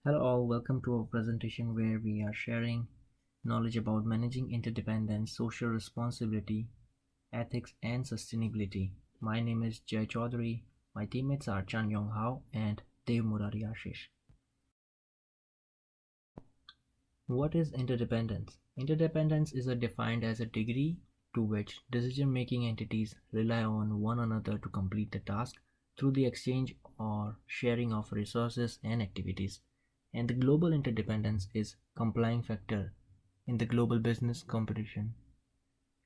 Hello all, welcome to our presentation where we are sharing knowledge about managing interdependence, social responsibility, ethics and sustainability. My name is Jay Chaudhary. My teammates are Chan Yong Hao and Dev Murari Ashish. What is interdependence? Interdependence is defined as a degree to which decision-making entities rely on one another to complete the task through the exchange or sharing of resources and activities. And the global interdependence is complying factor in the global business competition,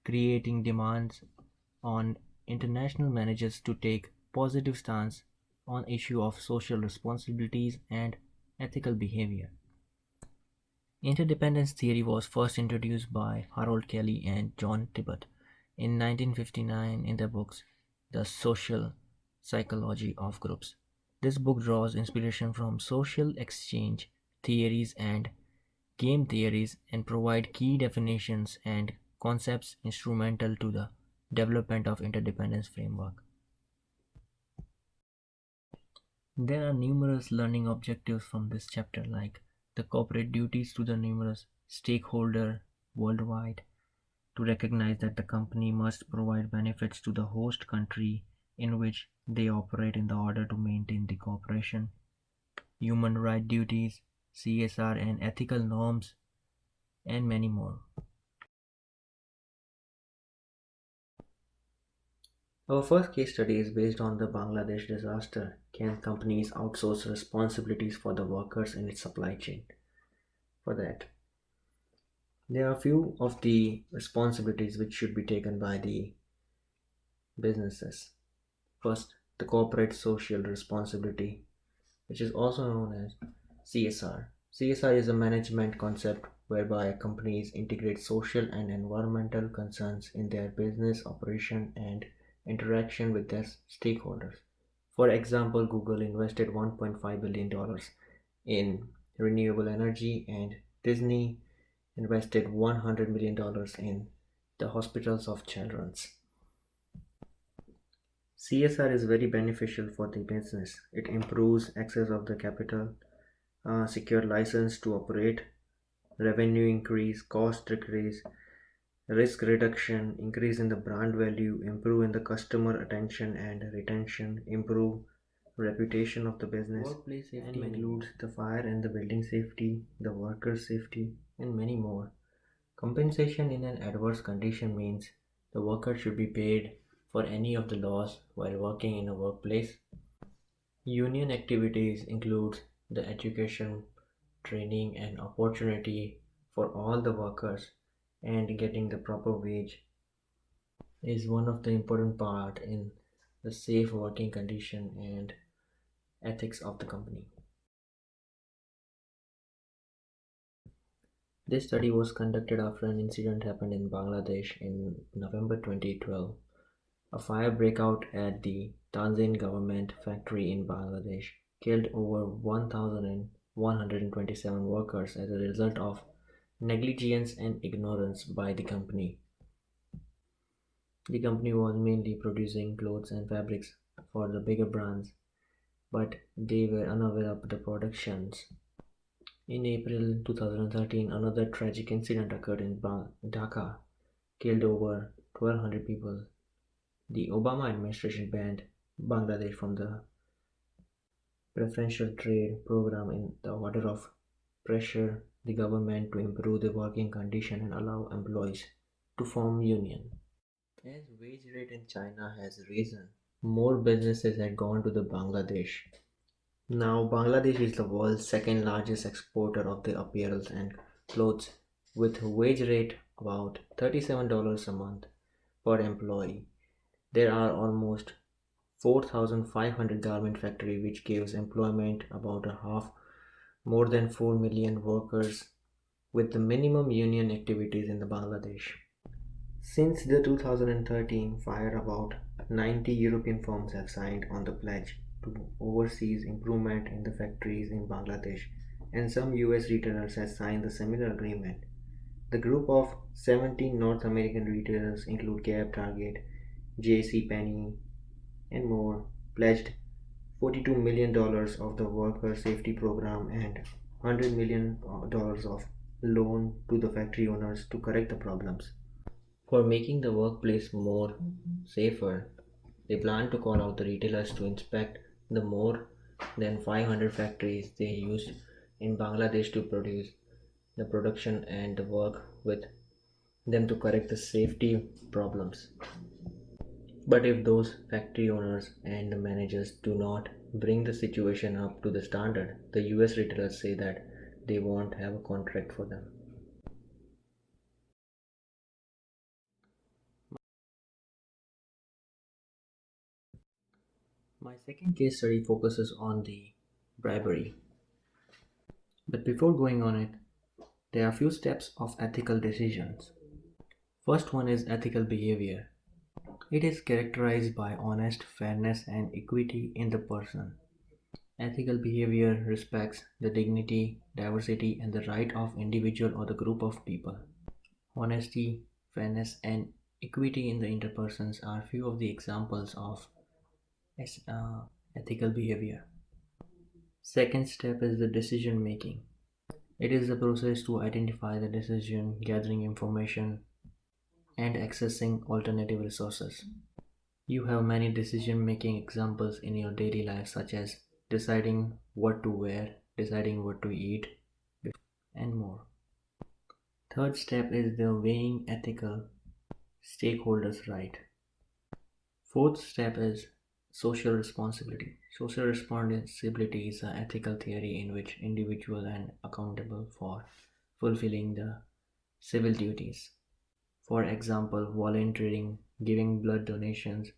creating demands on international managers to take positive stance on issue of social responsibilities and ethical behavior. Interdependence theory was first introduced by Harold Kelly and John Tibbott in 1959 in their books The Social Psychology of Groups. This book draws inspiration from social exchange theories and game theories and provide key definitions and concepts instrumental to the development of interdependence framework. There are numerous learning objectives from this chapter like the corporate duties to the numerous stakeholder worldwide to recognize that the company must provide benefits to the host country in which they operate in the order to maintain the cooperation, human right duties, CSR and ethical norms, and many more. Our first case study is based on the Bangladesh disaster. Can companies outsource responsibilities for the workers in its supply chain? For that, there are a few of the responsibilities which should be taken by the businesses. First, the corporate social responsibility, which is also known as CSR. CSR is a management concept whereby companies integrate social and environmental concerns in their business operation and interaction with their stakeholders. For example, Google invested $1.5 billion in renewable energy, and Disney invested $100 million in the hospitals of children. CSR is very beneficial for the business. It improves access of the capital, secure license to operate, revenue increase, cost decrease, risk reduction, increase in the brand value, improve in the customer attention and retention, improve reputation of the business. Workplace safety includes the fire and the building safety, the worker safety, and many more. Compensation in an adverse condition means the worker should be paid for any of the loss while working in a workplace. Union activities include the education, training and opportunity for all the workers and getting the proper wage is one of the important part in the safe working condition and ethics of the company. This study was conducted after an incident happened in Bangladesh in November 2012. A fire broke out at the Tanzan government factory in Bangladesh, killed over 1,127 workers as a result of negligence and ignorance by the company. The company was mainly producing clothes and fabrics for the bigger brands, but they were unaware of the productions. In April 2013, another tragic incident occurred in Dhaka, killed over 1,200 people. The Obama administration banned Bangladesh from the preferential trade program in the order of pressure the government to improve the working condition and allow employees to form union. As wage rate in China has risen, more businesses had gone to the Bangladesh. Now Bangladesh is the world's second largest exporter of the apparel and clothes with wage rate about $37 a month per employee. There are almost 4,500 garment factory which gives employment about a half more than 4 million workers with the minimum union activities in the Bangladesh. Since the 2013 fire, about 90 European firms have signed on the pledge to overseas improvement in the factories in Bangladesh, and some US retailers have signed the similar agreement. The group of 17 North American retailers include Gap, Target, JC Penney, and more pledged $42 million of the worker safety program and $100 million of loan to the factory owners to correct the problems. For making the workplace more safer, they plan to call out the retailers to inspect the more than 500 factories they used in Bangladesh to produce the production and work with them to correct the safety problems. But if those factory owners and the managers do not bring the situation up to the standard, the US retailers say that they won't have a contract for them. My second case study focuses on the bribery. But before going on it, there are a few steps of ethical decisions. First one is ethical behavior. It is characterized by honest fairness and equity in the person. Ethical behavior respects the dignity, diversity, and the right of individual or the group of people. Honesty, fairness, and equity in the interpersons are few of the examples of ethical behavior. Second step is the decision making. It is the process to identify the decision, gathering information, and accessing alternative resources. You have many decision making examples in your daily life, such as deciding what to wear, deciding what to eat, and more. Third step is the weighing ethical stakeholders' right. Fourth step is social responsibility. Social responsibility is an ethical theory in which individuals are accountable for fulfilling the civil duties. For example, volunteering, giving blood donations,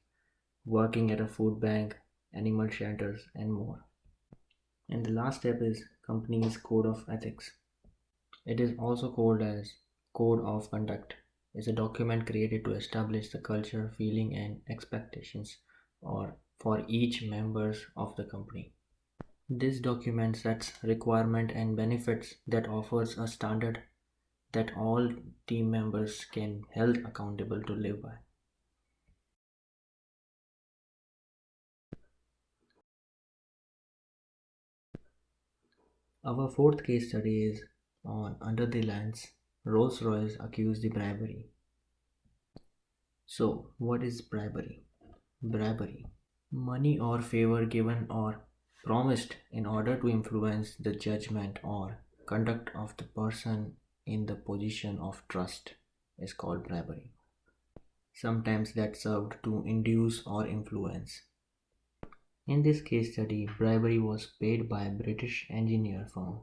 working at a food bank, animal shelters, and more. And the last step is company's code of ethics. It is also called as code of conduct. It's a document created to establish the culture, feeling, and expectations or for each members of the company. This document sets requirement and benefits that offers a standard that all team members can held accountable to live by. Our fourth case study is on Under the Lens. Rolls-Royce accused the bribery. So, what is bribery? Bribery. Money or favor given or promised in order to influence the judgment or conduct of the person in the position of trust is called bribery. Sometimes that served to induce or influence. In this case study, bribery was paid by a British engineer firm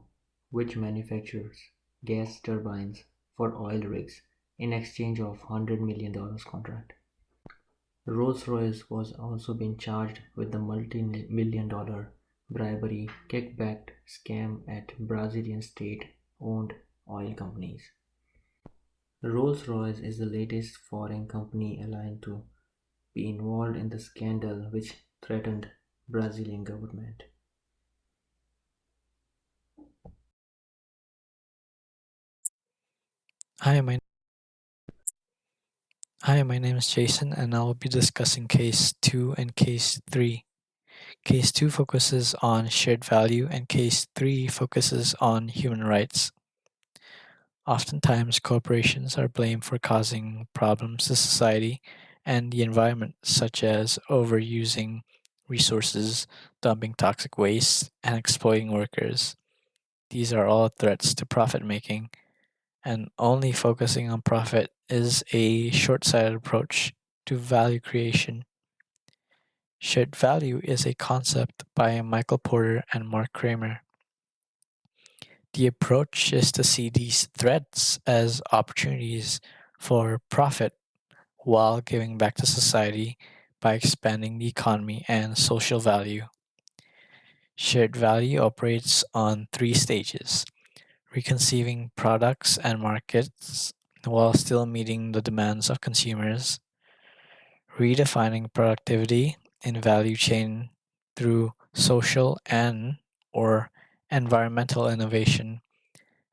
which manufactures gas turbines for oil rigs in exchange of $100 million contract. Rolls-Royce was also being charged with the multi-million-dollar bribery kickback scam at Brazilian state-owned oil companies. Rolls-Royce is the latest foreign company aligned to be involved in the scandal which threatened Brazilian government. Hi, my Hi, my name is Jason, and I will be discussing case 2 and case 3. Case 2 focuses on shared value, and case 3 focuses on human rights. Oftentimes, corporations are blamed for causing problems to society and the environment, such as overusing resources, dumping toxic waste, and exploiting workers. These are all threats to profit making, and only focusing on profit is a short sighted approach to value creation. Shared value is a concept by Michael Porter and Mark Kramer. The approach is to see these threats as opportunities for profit while giving back to society by expanding the economy and social value. Shared value operates on three stages: reconceiving products and markets while still meeting the demands of consumers, redefining productivity in value chain through social and or environmental innovation,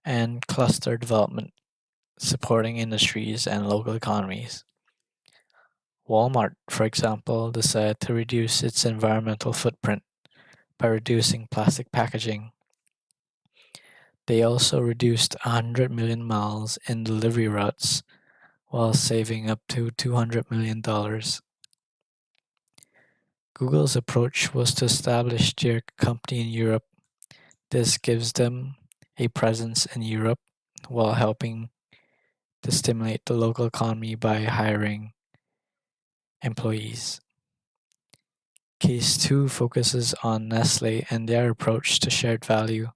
and cluster development supporting industries and local economies. Walmart, for example, decided to reduce its environmental footprint by reducing plastic packaging. They also reduced 100 million miles in delivery routes while saving up to $200 million. Google's approach was to establish their company in Europe. This gives them a presence in Europe while helping to stimulate the local economy by hiring employees. Case 2 focuses on Nestle and their approach to shared value.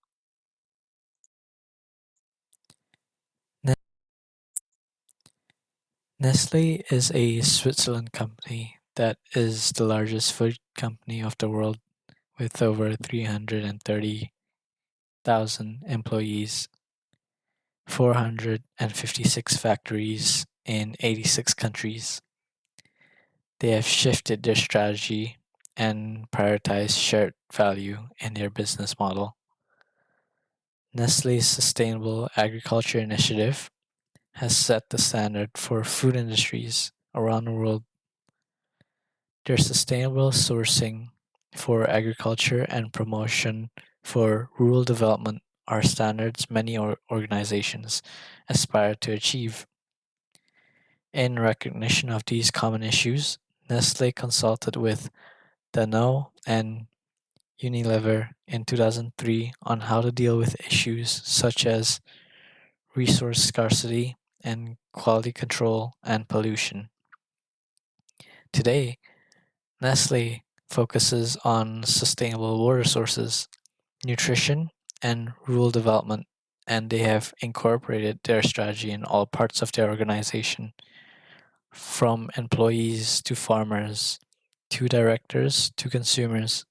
Nestle is a Switzerland company that is the largest food company of the world with over 330,000 employees, 456 factories in 86 countries. They have shifted their strategy and prioritized shared value in their business model. Nestle's Sustainable Agriculture Initiative has set the standard for food industries around the world. Their sustainable sourcing for agriculture and promotion for rural development are standards many organizations aspire to achieve. In recognition of these common issues, Nestle consulted with Danone and Unilever in 2003 on how to deal with issues such as resource scarcity and quality control and pollution. Today, Nestle focuses on sustainable water sources, nutrition, and rural development, and they have incorporated their strategy in all parts of their organization, from employees to farmers to directors to consumers.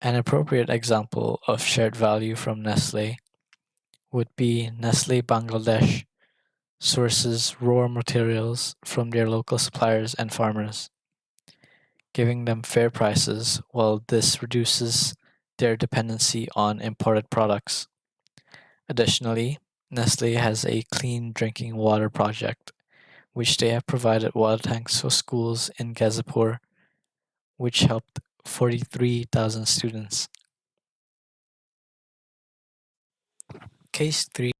An appropriate example of shared value from Nestle would be Nestle Bangladesh sources raw materials from their local suppliers and farmers, giving them fair prices while this reduces their dependency on imported products. Additionally, Nestle has a clean drinking water project, which they have provided water tanks for schools in Gazipur, which helped 43,000 students. Case 3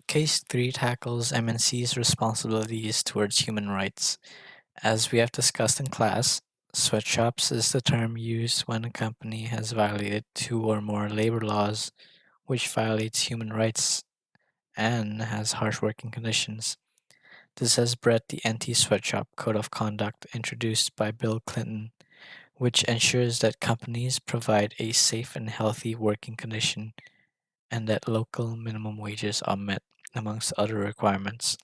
Case 3 tackles MNC's responsibilities towards human rights. As we have discussed in class, sweatshops is the term used when a company has violated two or more labor laws, which violates human rights and has harsh working conditions. This has bred the Anti-Sweatshop Code of Conduct introduced by Bill Clinton, which ensures that companies provide a safe and healthy working condition and that local minimum wages are met, amongst other requirements.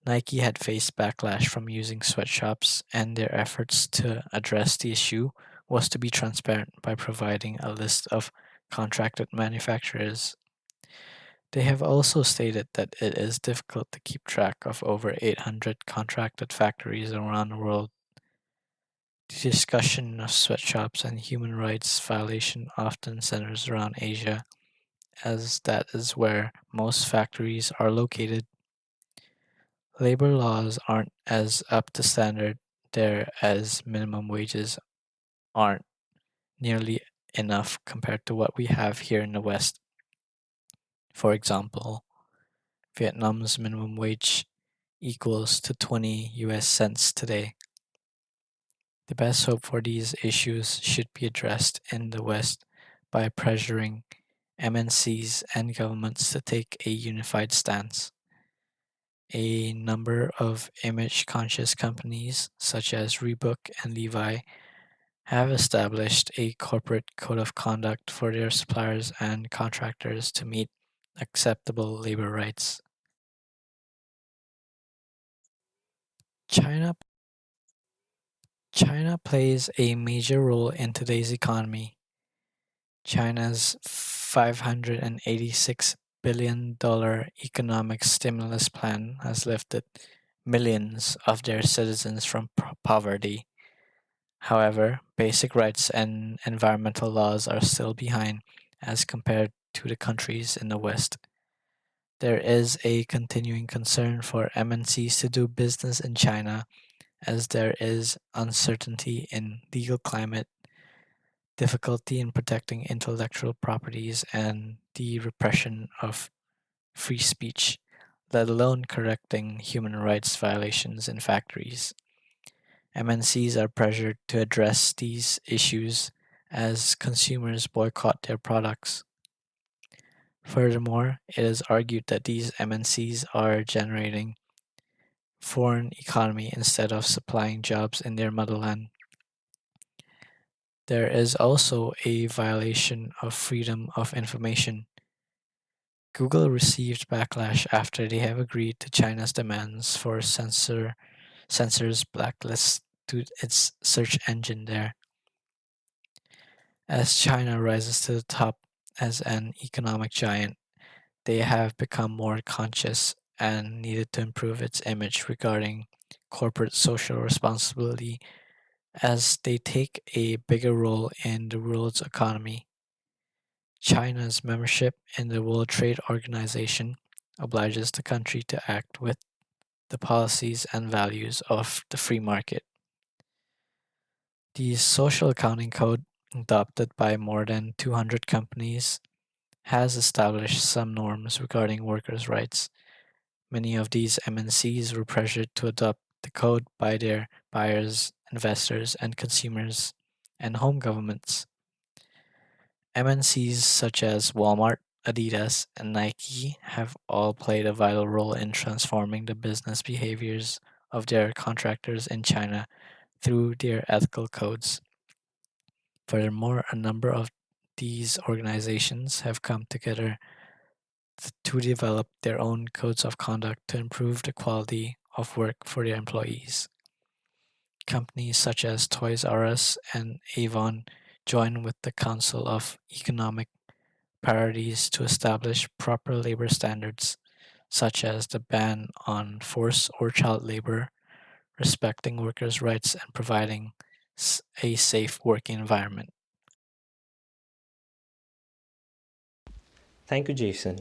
Nike had faced backlash from using sweatshops, and their efforts to address the issue was to be transparent by providing a list of contracted manufacturers. They have also stated that it is difficult to keep track of over 800 contracted factories around the world. The discussion of sweatshops and human rights violation often centers around Asia, as that is where most factories are located. Labor laws aren't as up to standard there as minimum wages aren't nearly enough compared to what we have here in the West. For example, Vietnam's minimum wage equals to 20 US cents today. The best hope for these issues should be addressed in the West by pressuring MNCs and governments to take a unified stance. A number of image conscious companies, such as Reebok and Levi, have established a corporate code of conduct for their suppliers and contractors to meet acceptable labor rights. China China plays a major role in today's economy. China's $586 billion economic stimulus plan has lifted millions of their citizens from poverty. However, basic rights and environmental laws are still behind as compared to the countries in the West. There is a continuing concern for MNCs to do business in China as there is uncertainty in legal climate difficulty in protecting intellectual properties, and the repression of free speech, let alone correcting human rights violations in factories. MNCs are pressured to address these issues as consumers boycott their products. Furthermore, it is argued that these MNCs are generating foreign economy instead of supplying jobs in their motherland. There is also a violation of freedom of information. Google received backlash after they have agreed to China's demands for censors blacklist to its search engine there. As China rises to the top as an economic giant, they have become more conscious and needed to improve its image regarding corporate social responsibility as they take a bigger role in the world's economy. China's membership in the World Trade Organization obliges the country to act with the policies and values of the free market. The Social Accounting Code, adopted by more than 200 companies, has established some norms regarding workers' rights. Many of these MNCs were pressured to adopt the code by their buyers, investors, and consumers, and home governments. MNCs such as Walmart, Adidas, and Nike have all played a vital role in transforming the business behaviors of their contractors in China through their ethical codes. Furthermore, a number of these organizations have come together to develop their own codes of conduct to improve the quality of work for their employees. Companies such as Toys R Us and Avon join with the Council of Economic Priorities to establish proper labor standards, such as the ban on forced or child labor, respecting workers' rights, and providing a safe working environment. Thank you, Jason.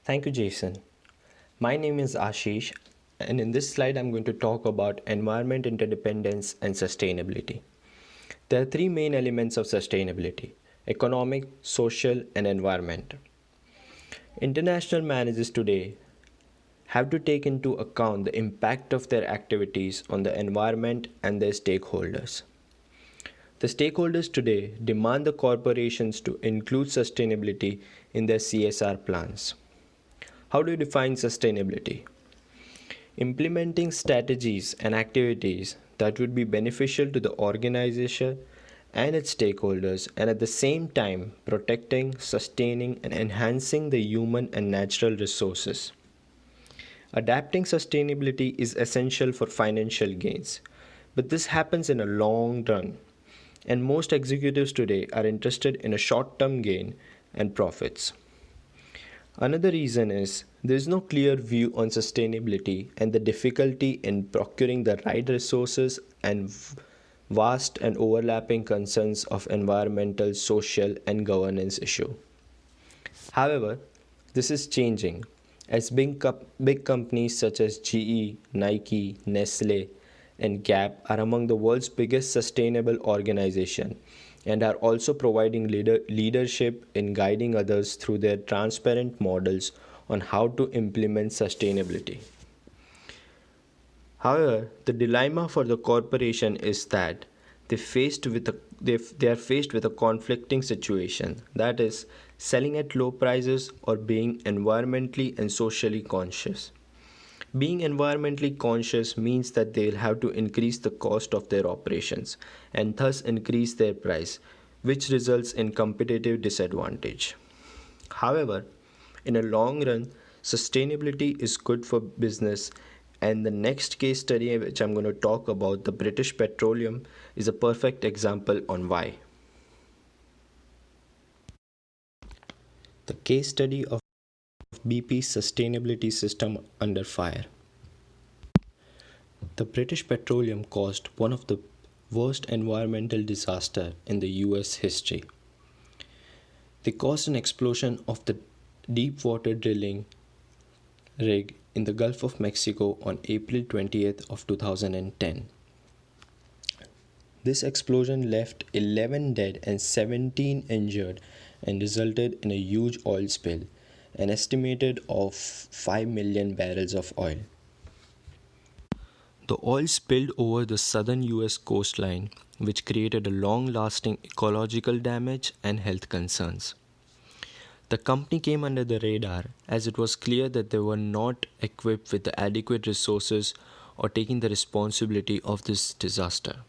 Thank you, Jason. My name is Ashish, and in this slide, I'm going to talk about environment interdependence and sustainability. There are three main elements of sustainability: economic, social, and environment. International managers today have to take into account the impact of their activities on the environment and their stakeholders. The stakeholders today demand the corporations to include sustainability in their CSR plans. How do you define sustainability? Implementing strategies and activities that would be beneficial to the organization and its stakeholders, and at the same time protecting, sustaining, and enhancing the human and natural resources. Adapting sustainability is essential for financial gains, but this happens in a long run, and most executives today are interested in a short term gain and profits. Another reason is there is no clear view on sustainability and the difficulty in procuring the right resources and vast and overlapping concerns of environmental, social, and governance issue. However, this is changing as big companies such as GE, Nike, Nestle, and Gap are among the world's biggest sustainable organizations and are also providing leadership in guiding others through their transparent models on how to implement sustainability. However, the dilemma for the corporation is that they are faced with a conflicting situation, that is, selling at low prices or being environmentally and socially conscious. Being environmentally conscious means that they will have to increase the cost of their operations and thus increase their price, which results in competitive disadvantage. However, in a long run, sustainability is good for business, and the next case study which I'm going to talk about, the British Petroleum, is a perfect example on why. The case study of BP's sustainability system under fire. The British Petroleum caused one of the worst environmental disasters in the US history. They caused an explosion of the deep water drilling rig in the Gulf of Mexico on April 20th of 2010. This explosion left 11 dead and 17 injured and resulted in a huge oil spill, an estimated of 5 million barrels of oil. The oil spilled over the southern US coastline, which created a long lasting ecological damage and health concerns. The company came under the radar as it was clear that they were not equipped with the adequate resources or taking the responsibility of this disaster.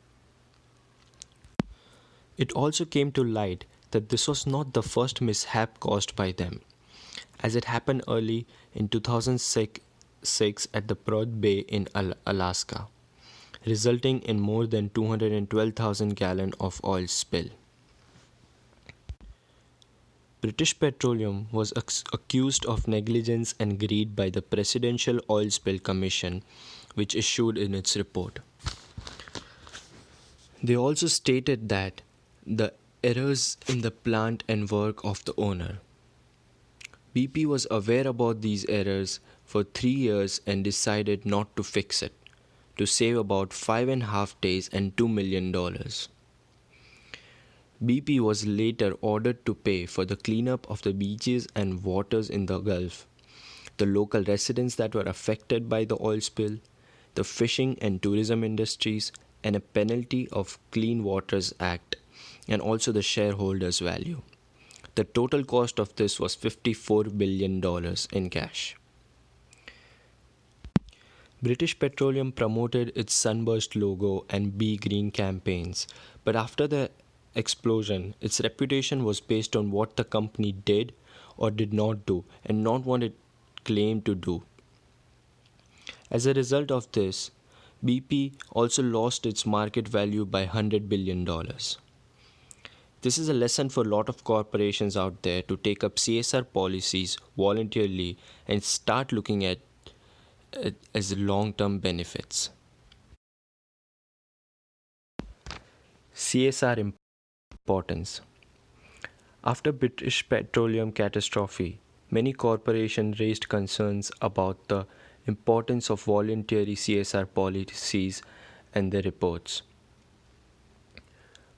It also came to light that this was not the first mishap caused by them, as it happened early in 2006 at the Pearl Bay in Alaska, resulting in more than 212,000 gallons of oil spill. British Petroleum was accused of negligence and greed by the Presidential Oil Spill Commission, which issued in its report. They also stated that the errors in the plant and work of the owner. BP was aware about these errors for 3 years and decided not to fix it, to save about 5.5 days and $2 million. BP was later ordered to pay for the cleanup of the beaches and waters in the Gulf, the local residents that were affected by the oil spill, the fishing and tourism industries, and a penalty of Clean Waters Act, and also the shareholders' value. The total cost of this was $54 billion in cash. British Petroleum promoted its Sunburst logo and Be Green campaigns, but after the explosion, its reputation was based on what the company did or did not do and not what it claimed to do. As a result of this, BP also lost its market value by $100 billion. This is a lesson for a lot of corporations out there to take up CSR policies voluntarily and start looking at it as long-term benefits. CSR importance. After British Petroleum catastrophe, many corporations raised concerns about the importance of voluntary CSR policies and their reports.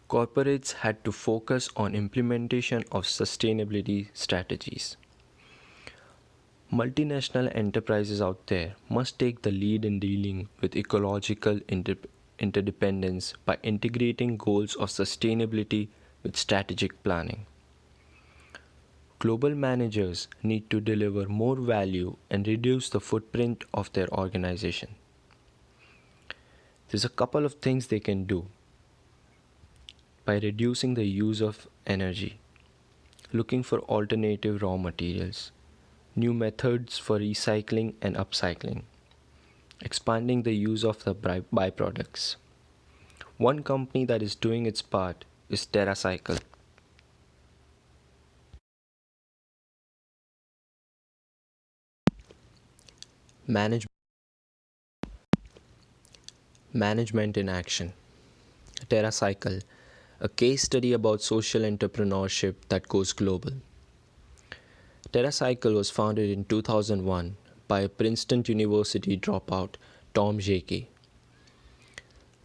Corporates had to focus on implementation of sustainability strategies. Multinational enterprises out there must take the lead in dealing with ecological interdependence by integrating goals of sustainability with strategic planning. Global managers need to deliver more value and reduce the footprint of their organization. There's a couple of things they can do by reducing the use of energy, looking for alternative raw materials, new methods for recycling and upcycling, expanding the use of the byproducts. One company that is doing its part is TerraCycle. Management in action. TerraCycle, a case study about social entrepreneurship that goes global. TerraCycle was founded in 2001 by a Princeton University dropout, Tom Jakey.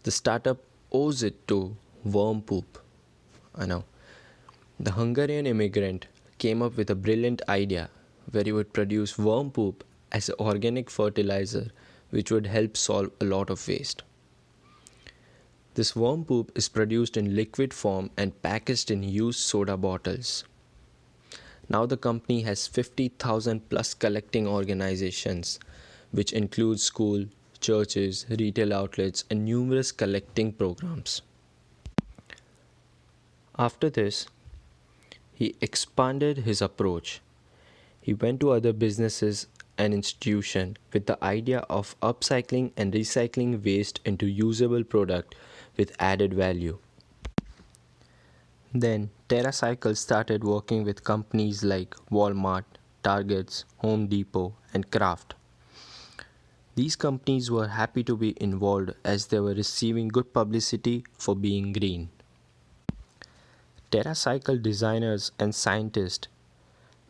The startup owes it to worm poop. I know. The Hungarian immigrant came up with a brilliant idea where he would produce worm poop as an organic fertilizer, which would help solve a lot of waste. This worm poop is produced in liquid form and packaged in used soda bottles. Now the company has 50,000 plus collecting organizations, which include schools, churches, retail outlets, and numerous collecting programs. After this, he expanded his approach. He went to other businesses and institutions with the idea of upcycling and recycling waste into usable product with added value. Then TerraCycle started working with companies like Walmart, Targets, Home Depot, and Kraft. These companies were happy to be involved as they were receiving good publicity for being green. TerraCycle designers and scientists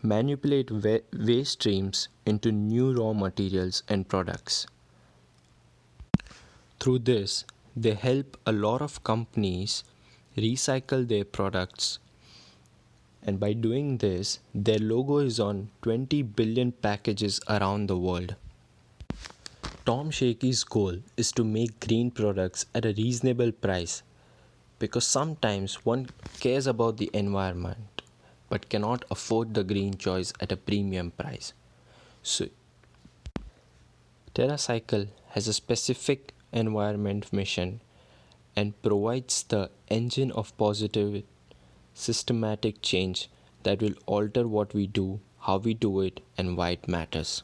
manipulate waste streams into new raw materials and products. Through this, they help a lot of companies recycle their products, and by doing this, their logo is on 20 billion packages around the world. Tom Shaky's goal is to make green products at a reasonable price because sometimes one cares about the environment but cannot afford the green choice at a premium price. So, TerraCycle has a specific environment mission and provides the engine of positive, systematic change that will alter what we do, how we do it, and why it matters.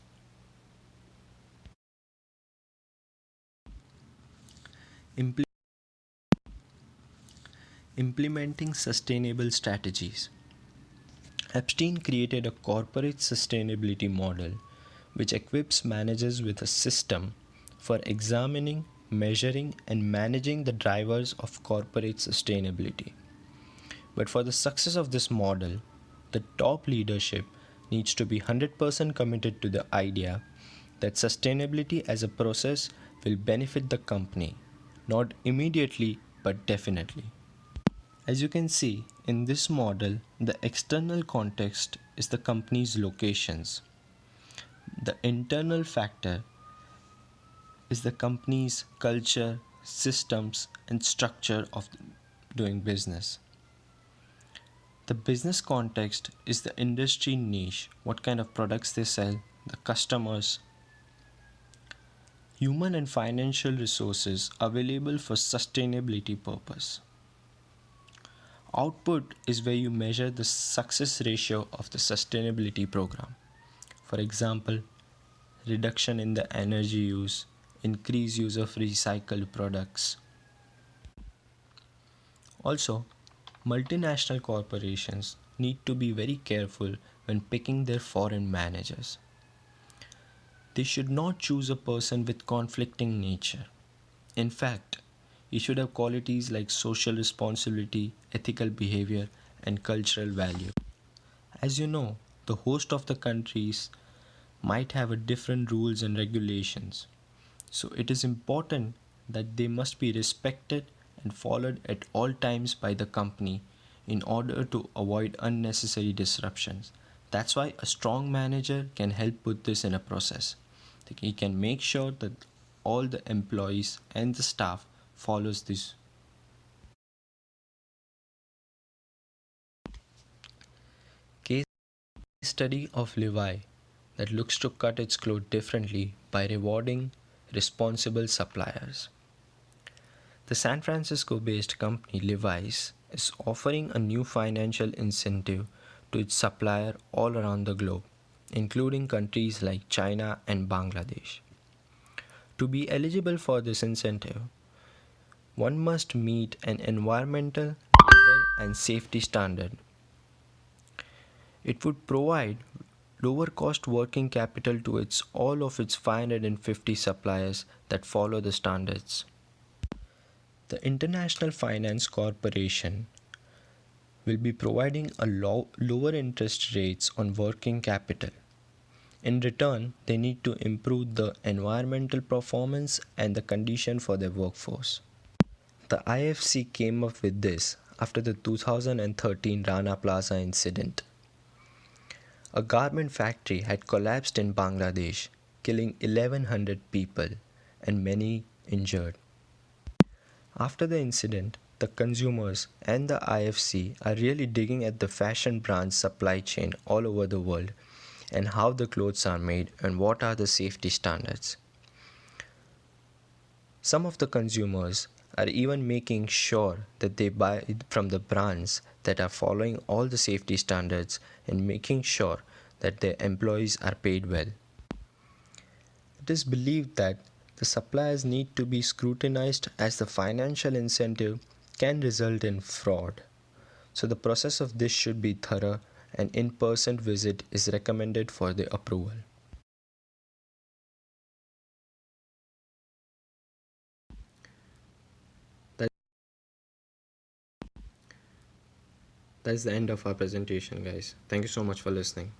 Implementing sustainable strategies. Epstein created a corporate sustainability model which equips managers with a system for examining, measuring, and managing the drivers of corporate sustainability. But for the success of this model, the top leadership needs to be 100% committed to the idea that sustainability as a process will benefit the company, not immediately but definitely. As you can see, in this model, the external context is the company's locations. The internal factor is the company's culture, systems, and structure of doing business. The business context is the industry niche, what kind of products they sell, the customers, human and financial resources available for sustainability purpose. Output is where you measure the success ratio of the sustainability program. For example, reduction in the energy use, increased use of recycled products. Also, multinational corporations need to be very careful when picking their foreign managers. They should not choose a person with conflicting nature. In fact, he should have qualities like social responsibility, ethical behavior, and cultural value. As you know, the host of the countries might have a different rules and regulations. So it is important that they must be respected and followed at all times by the company in order to avoid unnecessary disruptions. That's why a strong manager can help put this in a process. He can make sure that all the employees and the staff follows this. Case study of Levi that looks to cut its cloth differently by rewarding responsible suppliers. The San Francisco based company Levi's is offering a new financial incentive to its supplier all around the globe, including countries like China and Bangladesh. To be eligible for this incentive, one must meet an environmental, labor, and safety standard. It would provide lower cost working capital to all of its 550 suppliers that follow the standards. The International Finance Corporation will be providing a lower interest rates on working capital. In return, they need to improve the environmental performance and the condition for their workforce. The IFC came up with this after the 2013 Rana Plaza incident. A garment factory had collapsed in Bangladesh, killing 1,100 people and many injured. After the incident, the consumers and the IFC are really digging at the fashion brand's supply chain all over the world and how the clothes are made and what are the safety standards. Some of the consumers are even making sure that they buy from the brands that are following all the safety standards and making sure that their employees are paid well. It is believed that the suppliers need to be scrutinized as the financial incentive can result in fraud. So the process of this should be thorough and in-person visit is recommended for the approval. That's the end of our presentation, guys. Thank you so much for listening.